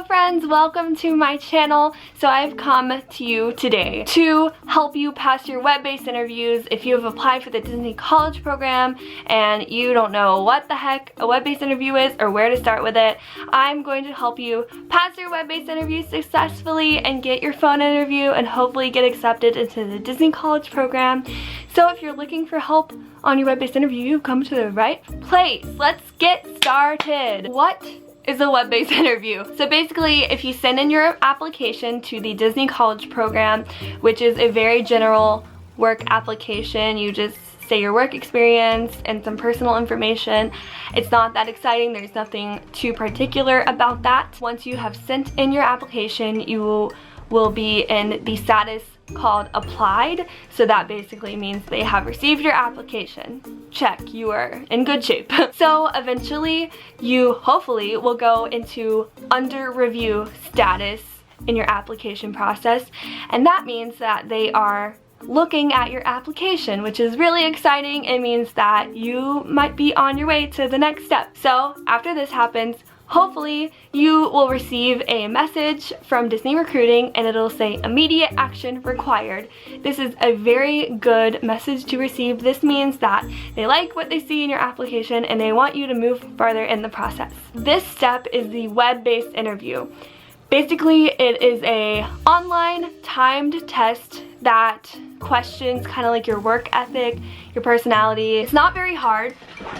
Hello friends, welcome to my channel. So I've come to you today to help you pass your web-based interviews. If you have applied for the Disney College program and you don't know what the heck a web-based interview is or where to start with it, I'm going to help you pass your web-based interview successfully and get your phone interview and hopefully get accepted into the Disney College program. So if you're looking for help on your web-based interview, you've come to the right place. Let's get started. What is a web-based interview? So basically, if you send in your application to the Disney College program, which is a very general work application, you just say your work experience and some personal information. It's not that exciting, there's nothing too particular about that. Once you have sent in your application, you will be in the status called applied, so that basically means they have received your application. Check, you are in good shape. So eventually you hopefully will go into under review status in your application process, and that means that they are looking at your application, which is really exciting. It means that you might be on your way to the next step. So after this happens, hopefully you will receive a message from Disney Recruiting and it'll say immediate action required. This is a very good message to receive. This means that they like what they see in your application and they want you to move farther in the process. This step is the web-based interview. Basically, it is a online timed test that questions kind of like your work ethic, your personality. It's not very hard,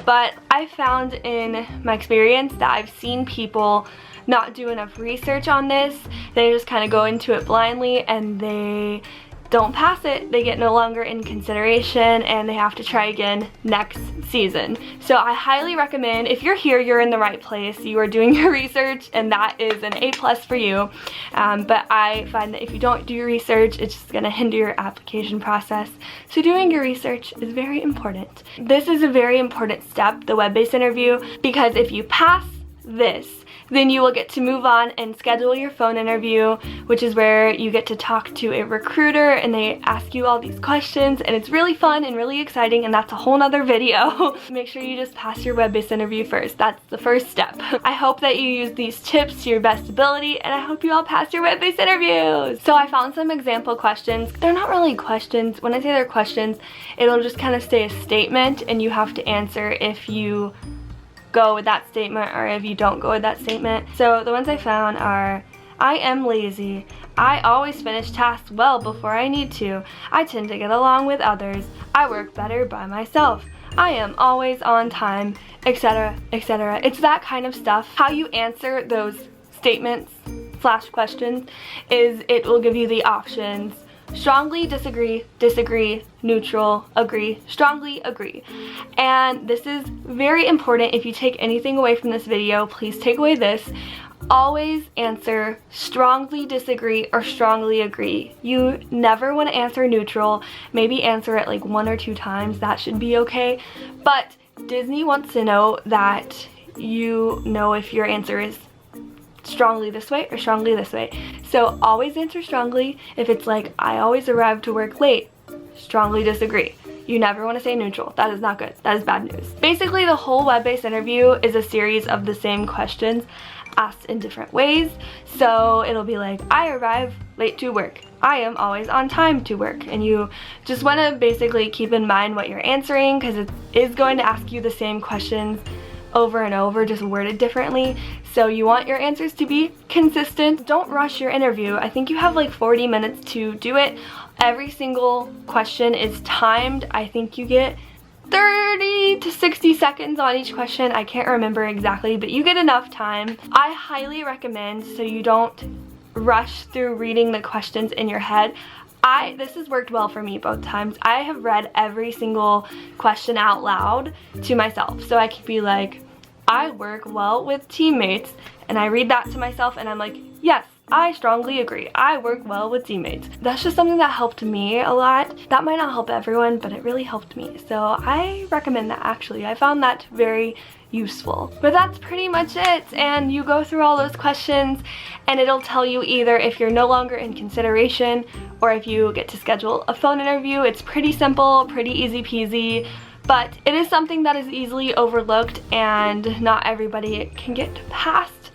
but I found in my experience that I've seen people not do enough research on this. They just kind of go into it blindly and they don't pass it. They get no longer in consideration and they have to try again next season. So I highly recommend, if you're here, you're in the right place. You are doing your research and that is an A+ for you. But I find that if you don't do your research, it's just gonna hinder your application process. So doing your research is very important. This is a very important step, the web-based interview, because if you pass this, then you will get to move on and schedule your phone interview, which is where you get to talk to a recruiter and they ask you all these questions, and it's really fun and really exciting, and that's a whole nother video. Make sure you just pass your web-based interview first. That's the first step. I hope that you use these tips to your best ability, and I hope you all pass your web-based interviews. So I found some example questions. They're not really questions. When I say they're questions, it'll just kind of say a statement and you have to answer if you go with that statement or if you don't go with that statement. So the ones I found are: I am lazy. I always finish tasks well before I need to. I tend to get along with others. I work better by myself. I am always on time, etc., etc. It's that kind of stuff. How you answer those statements / questions is it will give you the options: strongly disagree, disagree, neutral, agree, strongly agree. And this is very important. If you take anything away from this video, please take away this. Always answer strongly disagree or strongly agree. You never want to answer neutral. Maybe answer it like 1 or 2 times. That should be okay. But Disney wants to know that you know if your answer is strongly this way or strongly this way. So always answer strongly. If it's like, I always arrive to work late, strongly disagree. You never want to say neutral. That is not good. That is bad news. Basically, the whole web-based interview is a series of the same questions asked in different ways. So it'll be like, I arrive late to work. I am always on time to work. And you just want to basically keep in mind what you're answering, because it is going to ask you the same questions over and over, just worded differently. So you want your answers to be consistent. Don't rush your interview. I think you have like 40 minutes to do it. Every single question is timed. I think you get 30 to 60 seconds on each question. I can't remember exactly, but you get enough time. I highly recommend, so you don't rush through reading the questions in your head. This has worked well for me both times. I have read every single question out loud to myself. So I could be like, I work well with teammates, and I read that to myself and I'm like, yes, I strongly agree. I work well with teammates. That's just something that helped me a lot. That might not help everyone, but it really helped me. So I recommend that actually. I found that very useful. But that's pretty much it. And you go through all those questions and it'll tell you either if you're no longer in consideration or if you get to schedule a phone interview. It's pretty simple, pretty easy peasy. But it is something that is easily overlooked and not everybody can get past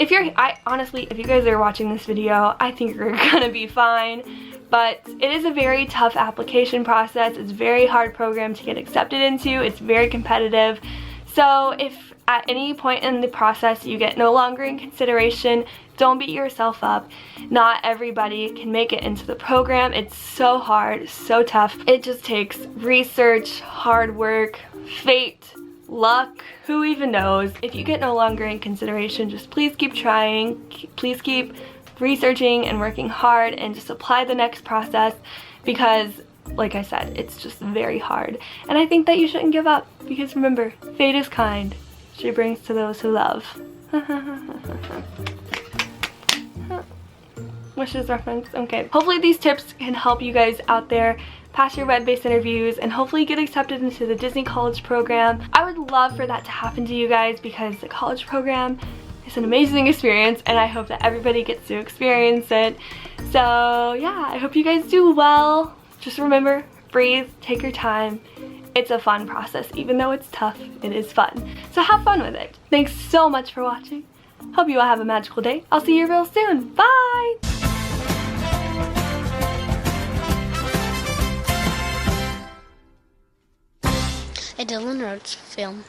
honestly, if you guys are watching this video, I think you're gonna be fine. But it is a very tough application process. It's a very hard program to get accepted into. It's very competitive. So if at any point in the process you get no longer in consideration, don't beat yourself up. Not everybody can make it into the program. It's so hard, so tough. It just takes research, hard work, fate, luck, who even knows. If you get no longer in consideration, just please keep trying. Please keep researching and working hard, and just apply the next process, because like I said, it's just very hard. And I think that you shouldn't give up, because remember, fate is kind. She brings to those who love. Wishes reference. Okay. Hopefully these tips can help you guys out there pass your web-based interviews and hopefully get accepted into the Disney College program. I would love for that to happen to you guys, because the college program is an amazing experience and I hope that everybody gets to experience it. So yeah, I hope you guys do well. Just remember, breathe, take your time. It's a fun process. Even though it's tough, it is fun. So have fun with it. Thanks so much for watching. Hope you all have a magical day. I'll see you real soon. Bye! A Dylan Rhodes film.